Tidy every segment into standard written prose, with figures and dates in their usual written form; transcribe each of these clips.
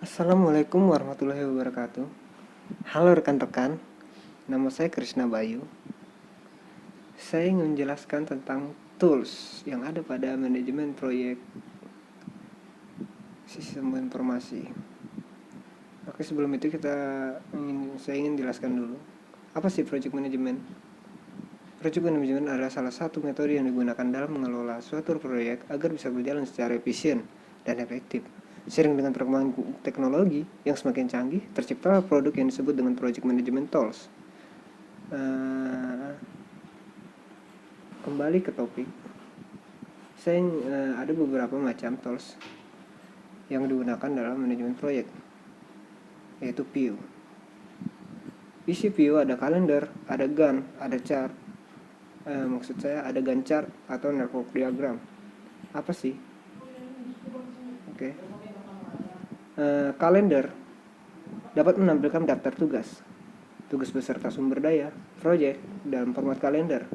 Assalamualaikum warahmatullahi wabarakatuh. Halo rekan-rekan, nama saya Krisna Bayu. Saya ingin menjelaskan tentang tools yang ada pada manajemen proyek sistem informasi. Oke, sebelum itu saya ingin jelaskan dulu. Apa sih project management? Project management adalah salah satu metode yang digunakan dalam mengelola suatu proyek agar bisa berjalan secara efisien dan efektif. Seiring dengan perkembangan teknologi yang semakin canggih, terciptalah produk yang disebut dengan project management tools. Kembali ke topik, ada beberapa macam tools yang digunakan dalam manajemen proyek, yaitu PIO. Isi PIO ada kalender, ada Gantt, ada chart. Ada Gantt chart atau network diagram. Apa sih? Oke. Kalender dapat menampilkan daftar tugas beserta sumber daya proyek dalam format kalender.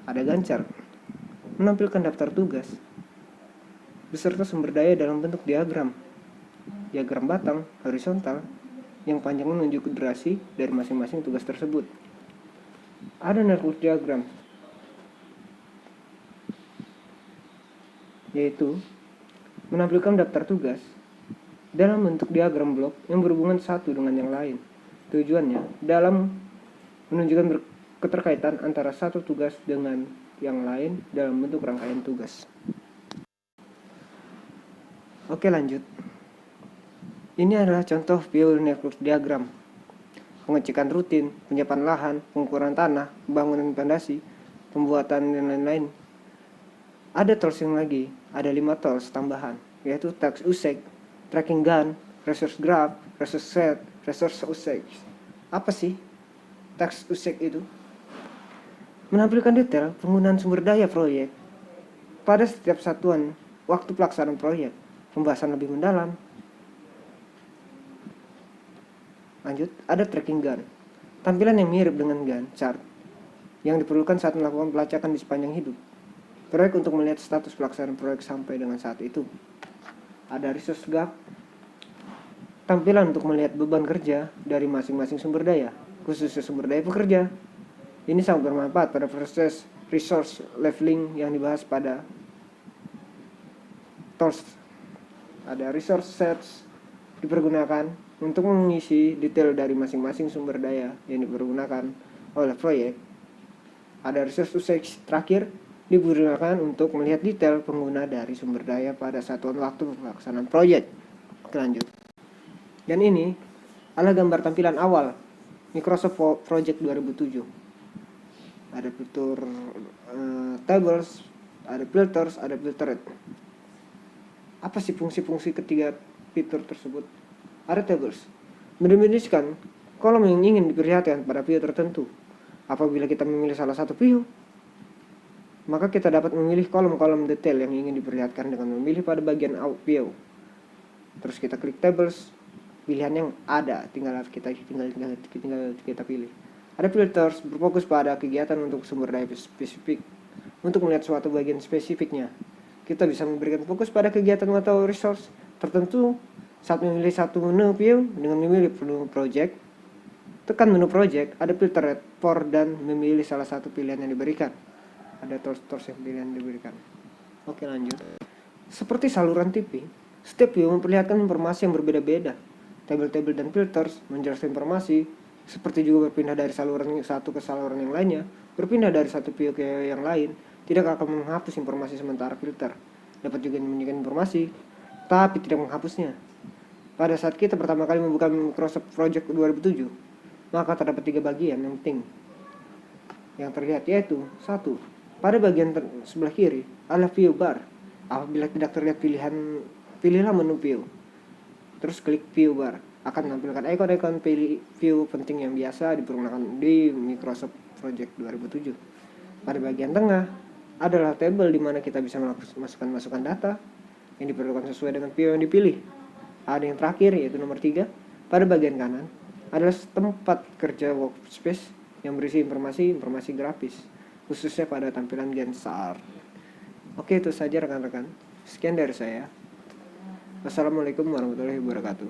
Ada Gantt chart menampilkan daftar tugas beserta sumber daya dalam bentuk diagram batang horizontal yang panjangnya menunjukkan durasi dari masing-masing tugas tersebut. Ada network diagram, yaitu menampilkan daftar tugas dalam bentuk diagram blok yang berhubungan satu dengan yang lain. Tujuannya dalam menunjukkan keterkaitan antara satu tugas dengan yang lain dalam bentuk rangkaian tugas. Oke, lanjut. Ini adalah contoh PIO network diagram. Pengecekan rutin, penyiapan lahan, pengukuran tanah, pembangunan fondasi, pembuatan dan lain-lain. Ada tools yang lagi, ada 5 tools tambahan, yaitu task usage, tracking Gantt, resource graph, resource set, resource usage. Apa sih task usage itu? Menampilkan detail penggunaan sumber daya proyek pada setiap satuan waktu pelaksanaan proyek, pembahasan lebih mendalam. Lanjut, ada tracking Gantt, tampilan yang mirip dengan Gantt chart yang diperlukan saat melakukan pelacakan di sepanjang hidup proyek untuk melihat status pelaksanaan proyek sampai dengan saat itu. Ada resource graph, tampilan untuk melihat beban kerja dari masing-masing sumber daya, khususnya sumber daya pekerja. Ini sangat bermanfaat pada proses resource leveling yang dibahas pada tools. Ada resource sets dipergunakan untuk mengisi detail dari masing-masing sumber daya yang dipergunakan oleh proyek. Ada resource usage terakhir digunakan untuk melihat detail pengguna dari sumber daya pada satuan waktu pelaksanaan proyek. Lanjut. Dan ini adalah gambar tampilan awal Microsoft Project 2007. Ada fitur tables, ada filters, ada filtered. Apa sih fungsi-fungsi ketiga fitur tersebut? Ada tables, mendefinisikan kolom yang ingin diperlihatkan pada view tertentu. Apabila kita memilih salah satu view, maka kita dapat memilih kolom-kolom detail yang ingin diperlihatkan dengan memilih pada bagian view. Terus kita klik tables, pilihan yang ada tinggal kita pilih. Ada filters, berfokus pada kegiatan untuk sumber daya spesifik. Untuk melihat suatu bagian spesifiknya, kita bisa memberikan fokus pada kegiatan atau resource tertentu saat memilih satu menu view dengan memilih menu project. Tekan menu project, ada filter for dan memilih salah satu pilihan yang diberikan. Ada tools yang pilihan diberikan. Oke, lanjut. Seperti saluran TV, setiap view memperlihatkan informasi yang berbeda-beda. Tabel-tabel dan filters menjelaskan informasi, seperti juga berpindah dari saluran satu ke saluran yang lainnya, berpindah dari satu view ke yang lain, tidak akan menghapus informasi sementara filter. Dapat juga menunjukkan informasi, tapi tidak menghapusnya. Pada saat kita pertama kali membuka Microsoft Project 2007, maka terdapat 3 bagian yang penting yang terlihat, yaitu 1. Pada bagian sebelah kiri adalah view bar. Apabila tidak terlihat pilihlah menu view. Terus klik view bar. Akan menampilkan ikon-ikon view penting yang biasa dipergunakan di Microsoft Project 2007. Pada bagian tengah adalah table di mana kita bisa masukkan data yang diperlukan sesuai dengan view yang dipilih. Ada yang terakhir, yaitu nomor 3. Pada bagian kanan adalah tempat kerja workspace yang berisi informasi grafis, khususnya pada tampilan Gantt chart. Oke, itu saja rekan-rekan. Sekian dari saya. Wassalamualaikum warahmatullahi wabarakatuh.